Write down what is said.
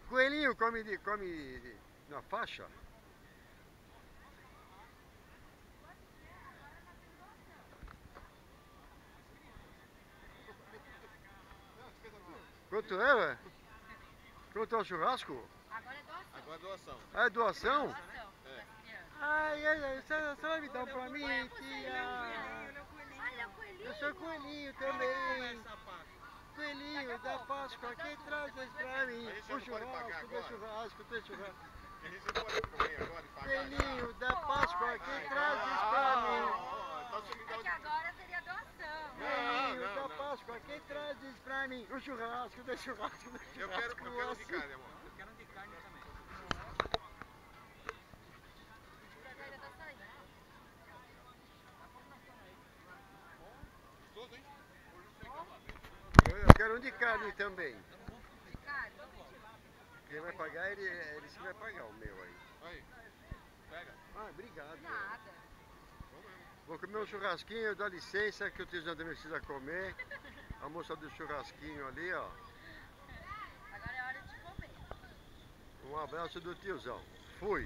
Coelhinho come na faixa? Quanto é, velho? Quanto é o churrasco? Agora é doação. Agora é doação. Ah, é doação? Doação. É. Ai, você vai me dar pra mim, tia? Olha o coelhinho. Eu sou coelhinho também. Coelhinho da Páscoa, quem traz isso pra mim? A gente não pode pagar agora? Tem churrasco. A gente não pode comer agora e pagar. Coelhinho da Páscoa, quem traz isso pra mim? Então você me dá É que agora seria doação. Coelhinho da Páscoa, quem traz isso pra mim? O churrasco, tem churrasco. Eu quero de carne, amor. Eu quero de carne também. Ainda tá saindo. Gostoso, hein? Eu quero um de carne também. De carne. Quem vai pagar, ele que vai pagar o meu aí. Aí, pega. Ah, obrigado. Nada. Vou comer um churrasquinho, dá licença que o tiozão também precisa comer. A moça do churrasquinho ali, ó. Agora é hora de comer. Um abraço do tiozão. Fui.